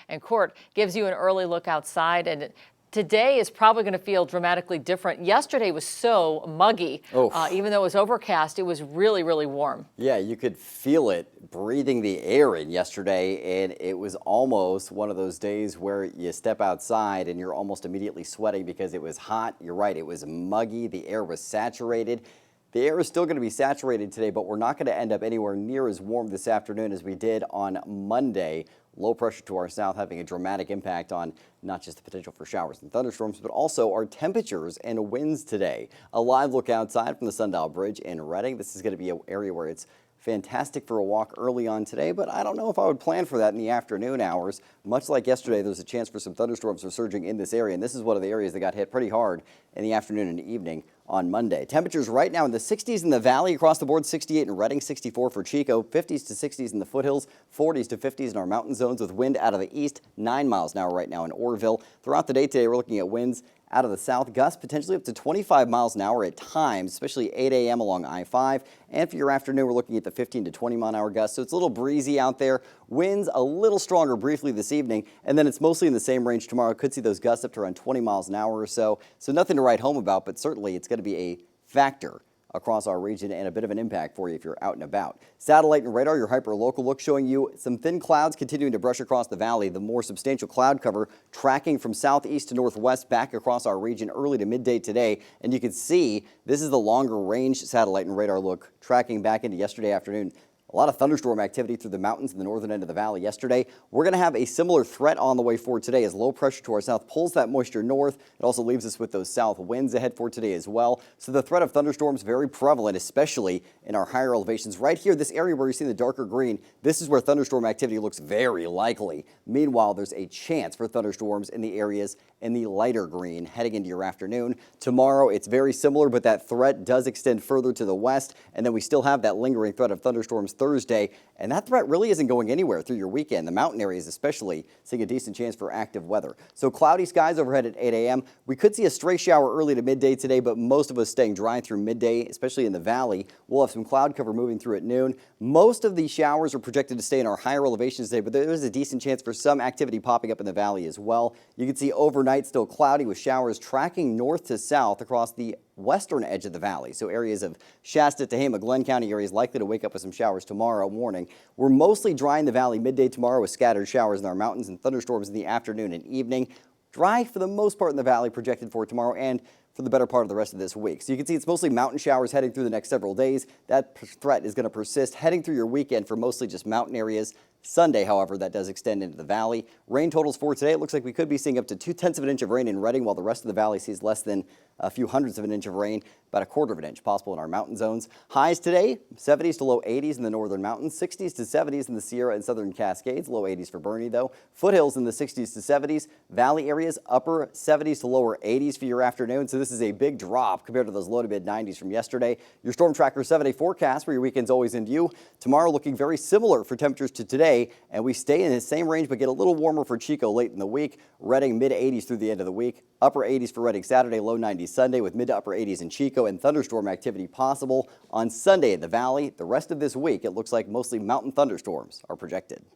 And Court gives you an early look outside, and today is probably going to feel dramatically different. Yesterday was so muggy. Even though it was overcast, it was really, really warm. Yeah, you could feel it breathing the air in yesterday, and it was almost one of those days where you step outside and you're almost immediately sweating because it was hot. You're right, it was muggy. The air was saturated. The air is still going to be saturated today, but we're not going to end up anywhere near as warm this afternoon as we did on Monday. Low pressure to our south having a dramatic impact on not just the potential for showers and thunderstorms, but also our temperatures and winds today. A live look outside from the Sundial Bridge in Reading. This is going to be an area where it's fantastic for a walk early on today, but I don't know if I would plan for that in the afternoon hours. Much like yesterday, there's a chance for some thunderstorms surging in this area, and this is one of the areas that got hit pretty hard in the afternoon and evening on Monday. Temperatures right now in the 60s in the valley across the board, 68 in Reading, 64 for Chico, 50s to 60s in the foothills, 40s to 50s in our mountain zones with wind out of the east, 9 miles an hour right now in Orrville. Throughout the day today, we're looking at winds out of the south, gusts potentially up to 25 miles an hour at times, especially 8 a.m. along I-5. And for your afternoon, we're looking at the 15 to 20 mile an hour gusts. So it's a little breezy out there. Winds a little stronger briefly this evening, and then it's mostly in the same range tomorrow. Could see those gusts up to around 20 miles an hour or so. So nothing to write home about, but certainly it's going to be a factor across our region and a bit of an impact for you if you're out and about. Satellite and radar, your hyper-local look showing you some thin clouds continuing to brush across the valley. The more substantial cloud cover tracking from southeast to northwest back across our region early to midday today. And you can see this is the longer range satellite and radar look tracking back into yesterday afternoon. A lot of thunderstorm activity through the mountains in the northern end of the valley yesterday. We're going to have a similar threat on the way forward today as low pressure to our south pulls that moisture north. It also leaves us with those south winds ahead for today as well. So the threat of thunderstorms very prevalent, especially in our higher elevations. Right here, this area where you see the darker green, this is where thunderstorm activity looks very likely. Meanwhile, there's a chance for thunderstorms in the areas in the lighter green heading into your afternoon. Tomorrow, it's very similar, but that threat does extend further to the west. And then we still have that lingering threat of thunderstorms Thursday, and that threat really isn't going anywhere through your weekend. The mountain areas especially seeing a decent chance for active weather. So cloudy skies overhead at 8 a.m. We could see a stray shower early to midday today, but most of us staying dry through midday, especially in the valley. We'll have some cloud cover moving through at noon. Most of the showers are projected to stay in our higher elevations today, but there is a decent chance for some activity popping up in the valley as well. You can see overnight still cloudy with showers tracking north to south across the western edge of the valley. So areas of Shasta, Tehama, Glenn County areas likely to wake up with some showers tomorrow morning. We're mostly dry in the valley midday tomorrow with scattered showers in our mountains and thunderstorms in the afternoon and evening. Dry for the most part in the valley projected for tomorrow and for the better part of the rest of this week. So you can see it's mostly mountain showers heading through the next several days. That threat is going to persist heading through your weekend for mostly just mountain areas. Sunday, however, that does extend into the valley. Rain totals for today, it looks like we could be seeing up to 2/10 of an inch of rain in Reading, while the rest of the valley sees less than a few hundredths of an inch of rain, about a quarter of an inch possible in our mountain zones. Highs today, 70s to low 80s in the northern mountains, 60s to 70s in the Sierra and southern Cascades, low 80s for Bernie though. Foothills in the 60s to 70s, valley areas upper 70s to lower 80s for your afternoon. So this is a big drop compared to those low to mid 90s from yesterday. Your Storm Tracker 7-day forecast for your weekend's always in view. Tomorrow looking very similar for temperatures to today, and we stay in the same range but get a little warmer for Chico late in the week. Reading mid 80s through the end of the week. Upper 80s for Reading Saturday, low 90s Sunday with mid to upper 80s in Chico, and thunderstorm activity possible on Sunday in the valley. The rest of this week, it looks like mostly mountain thunderstorms are projected.